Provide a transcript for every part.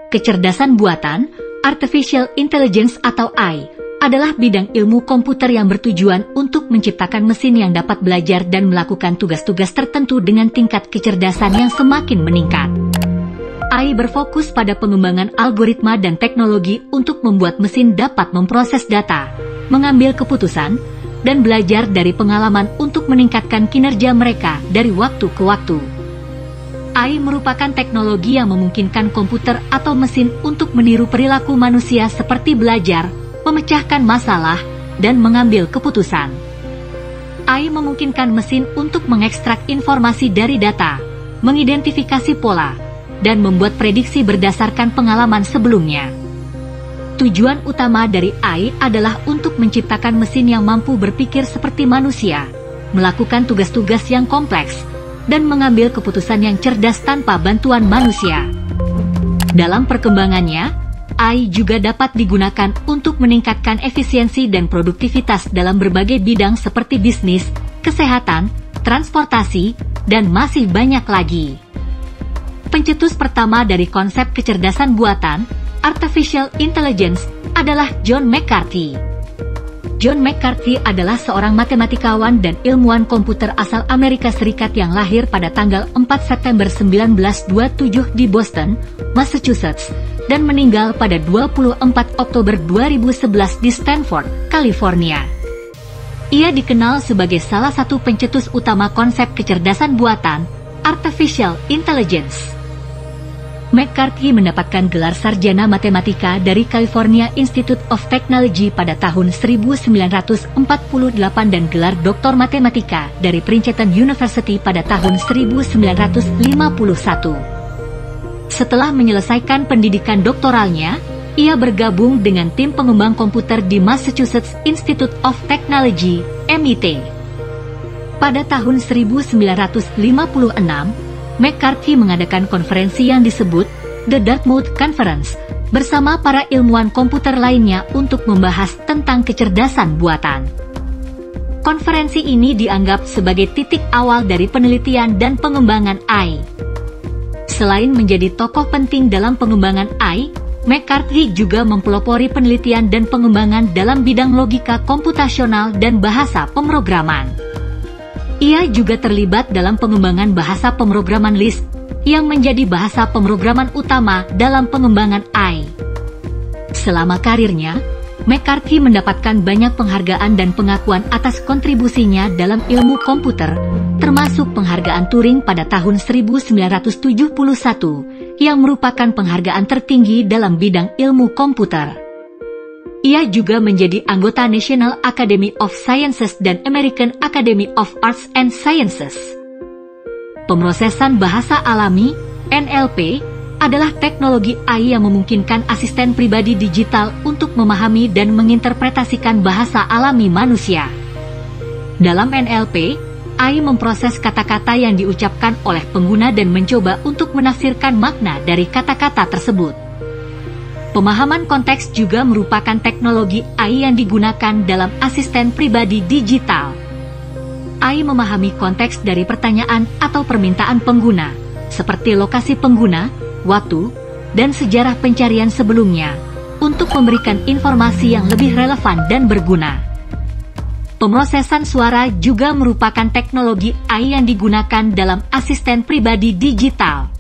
Kecerdasan buatan, Artificial Intelligence atau AI, adalah bidang ilmu komputer yang bertujuan untuk menciptakan mesin yang dapat belajar dan melakukan tugas-tugas tertentu dengan tingkat kecerdasan yang semakin meningkat. AI berfokus pada pengembangan algoritma dan teknologi untuk membuat mesin dapat memproses data, mengambil keputusan, dan belajar dari pengalaman untuk meningkatkan kinerja mereka dari waktu ke waktu. AI merupakan teknologi yang memungkinkan komputer atau mesin untuk meniru perilaku manusia seperti belajar, memecahkan masalah, dan mengambil keputusan. AI memungkinkan mesin untuk mengekstrak informasi dari data, mengidentifikasi pola, dan membuat prediksi berdasarkan pengalaman sebelumnya. Tujuan utama dari AI adalah untuk menciptakan mesin yang mampu berpikir seperti manusia, melakukan tugas-tugas yang kompleks, dan mengambil keputusan yang cerdas tanpa bantuan manusia. Dalam perkembangannya, AI juga dapat digunakan untuk meningkatkan efisiensi dan produktivitas dalam berbagai bidang seperti bisnis, kesehatan, transportasi, dan masih banyak lagi. Pencetus pertama dari konsep kecerdasan buatan, Artificial Intelligence, adalah John McCarthy. John McCarthy adalah seorang matematikawan dan ilmuwan komputer asal Amerika Serikat yang lahir pada tanggal 4 September 1927 di Boston, Massachusetts, dan meninggal pada 24 Oktober 2011 di Stanford, California. Ia dikenal sebagai salah satu pencetus utama konsep kecerdasan buatan, Artificial Intelligence. McCarthy mendapatkan gelar sarjana matematika dari California Institute of Technology pada tahun 1948 dan gelar doktor matematika dari Princeton University pada tahun 1951. Setelah menyelesaikan pendidikan doktoralnya, ia bergabung dengan tim pengembang komputer di Massachusetts Institute of Technology, MIT. Pada tahun 1956, McCarthy mengadakan konferensi yang disebut The Dartmouth Conference bersama para ilmuwan komputer lainnya untuk membahas tentang kecerdasan buatan. Konferensi ini dianggap sebagai titik awal dari penelitian dan pengembangan AI. Selain menjadi tokoh penting dalam pengembangan AI, McCarthy juga mempelopori penelitian dan pengembangan dalam bidang logika komputasional dan bahasa pemrograman. Ia juga terlibat dalam pengembangan bahasa pemrograman Lisp, yang menjadi bahasa pemrograman utama dalam pengembangan AI. Selama karirnya, McCarthy mendapatkan banyak penghargaan dan pengakuan atas kontribusinya dalam ilmu komputer, termasuk penghargaan Turing pada tahun 1971, yang merupakan penghargaan tertinggi dalam bidang ilmu komputer. Ia juga menjadi anggota National Academy of Sciences dan American Academy of Arts and Sciences. Pemrosesan bahasa alami, NLP, adalah teknologi AI yang memungkinkan asisten pribadi digital untuk memahami dan menginterpretasikan bahasa alami manusia. Dalam NLP, AI memproses kata-kata yang diucapkan oleh pengguna dan mencoba untuk menafsirkan makna dari kata-kata tersebut. Pemahaman konteks juga merupakan teknologi AI yang digunakan dalam asisten pribadi digital. AI memahami konteks dari pertanyaan atau permintaan pengguna, seperti lokasi pengguna, waktu, dan sejarah pencarian sebelumnya, untuk memberikan informasi yang lebih relevan dan berguna. Pemrosesan suara juga merupakan teknologi AI yang digunakan dalam asisten pribadi digital.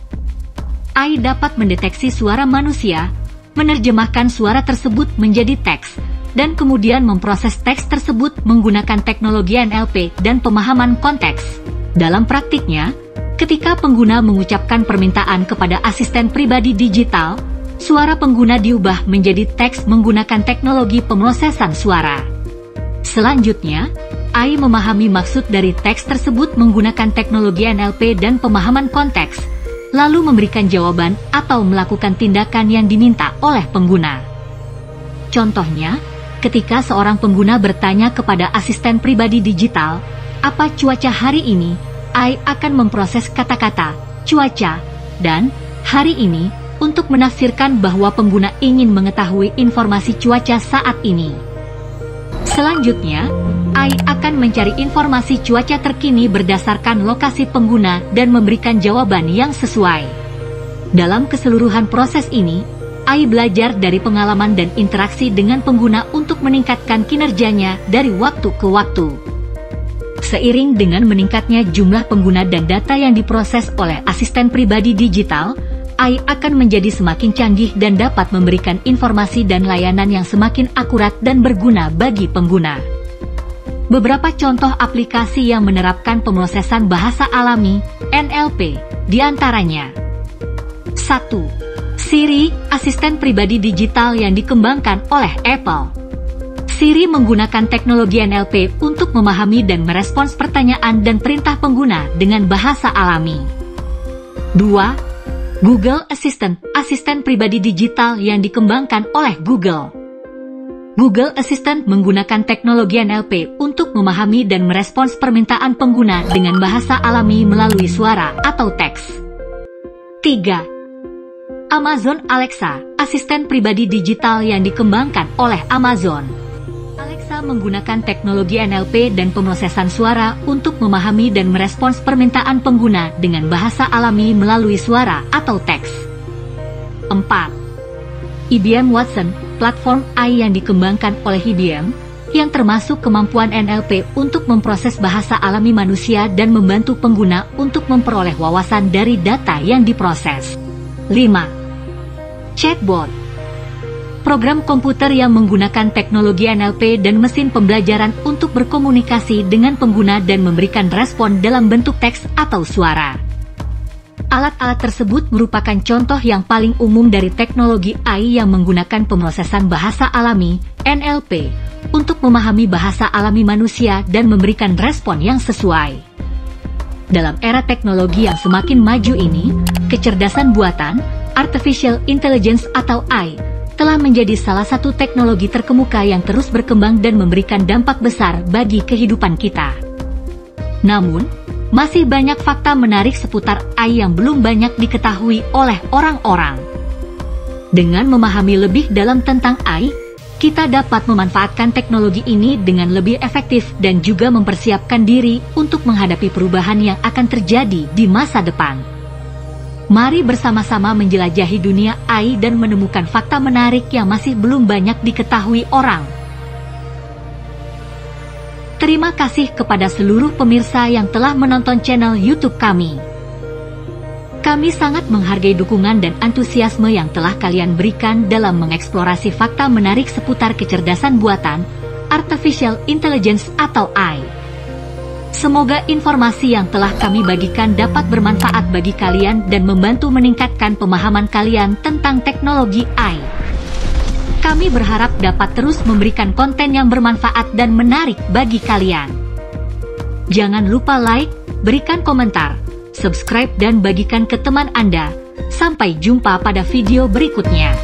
AI dapat mendeteksi suara manusia, menerjemahkan suara tersebut menjadi teks, dan kemudian memproses teks tersebut menggunakan teknologi NLP dan pemahaman konteks. Dalam praktiknya, ketika pengguna mengucapkan permintaan kepada asisten pribadi digital, suara pengguna diubah menjadi teks menggunakan teknologi pemrosesan suara. Selanjutnya, AI memahami maksud dari teks tersebut menggunakan teknologi NLP dan pemahaman konteks, lalu memberikan jawaban atau melakukan tindakan yang diminta oleh pengguna. Contohnya, ketika seorang pengguna bertanya kepada asisten pribadi digital, "Apa cuaca hari ini?" AI akan memproses kata-kata "cuaca" dan "hari ini" untuk menafsirkan bahwa pengguna ingin mengetahui informasi cuaca saat ini. Selanjutnya, AI akan mencari informasi cuaca terkini berdasarkan lokasi pengguna dan memberikan jawaban yang sesuai. Dalam keseluruhan proses ini, AI belajar dari pengalaman dan interaksi dengan pengguna untuk meningkatkan kinerjanya dari waktu ke waktu. Seiring dengan meningkatnya jumlah pengguna dan data yang diproses oleh asisten pribadi digital, AI akan menjadi semakin canggih dan dapat memberikan informasi dan layanan yang semakin akurat dan berguna bagi pengguna. Beberapa contoh aplikasi yang menerapkan pemrosesan bahasa alami (NLP) diantaranya: 1. Siri, asisten pribadi digital yang dikembangkan oleh Apple. Siri menggunakan teknologi NLP untuk memahami dan merespons pertanyaan dan perintah pengguna dengan bahasa alami. 2. Google Assistant, asisten pribadi digital yang dikembangkan oleh Google. Google Assistant menggunakan teknologi NLP untuk memahami dan merespons permintaan pengguna dengan bahasa alami melalui suara atau teks. 3. Amazon Alexa, asisten pribadi digital yang dikembangkan oleh Amazon. Alexa menggunakan teknologi NLP dan pemrosesan suara untuk memahami dan merespons permintaan pengguna dengan bahasa alami melalui suara atau teks. 4. IBM Watson, platform AI yang dikembangkan oleh IBM, yang termasuk kemampuan NLP untuk memproses bahasa alami manusia dan membantu pengguna untuk memperoleh wawasan dari data yang diproses. 5. Chatbot, program komputer yang menggunakan teknologi NLP dan mesin pembelajaran untuk berkomunikasi dengan pengguna dan memberikan respon dalam bentuk teks atau suara. Alat-alat tersebut merupakan contoh yang paling umum dari teknologi AI yang menggunakan pemrosesan bahasa alami (NLP) untuk memahami bahasa alami manusia dan memberikan respon yang sesuai. Dalam era teknologi yang semakin maju ini, kecerdasan buatan Artificial Intelligence atau AI telah menjadi salah satu teknologi terkemuka yang terus berkembang dan memberikan dampak besar bagi kehidupan kita. Namun, masih banyak fakta menarik seputar AI yang belum banyak diketahui oleh orang-orang. Dengan memahami lebih dalam tentang AI, kita dapat memanfaatkan teknologi ini dengan lebih efektif dan juga mempersiapkan diri untuk menghadapi perubahan yang akan terjadi di masa depan. Mari bersama-sama menjelajahi dunia AI dan menemukan fakta menarik yang masih belum banyak diketahui orang. Terima kasih kepada seluruh pemirsa yang telah menonton channel YouTube kami. Kami sangat menghargai dukungan dan antusiasme yang telah kalian berikan dalam mengeksplorasi fakta menarik seputar kecerdasan buatan, Artificial Intelligence atau AI. Semoga informasi yang telah kami bagikan dapat bermanfaat bagi kalian dan membantu meningkatkan pemahaman kalian tentang teknologi AI. Kami berharap dapat terus memberikan konten yang bermanfaat dan menarik bagi kalian. Jangan lupa like, berikan komentar, subscribe dan bagikan ke teman Anda. Sampai jumpa pada video berikutnya.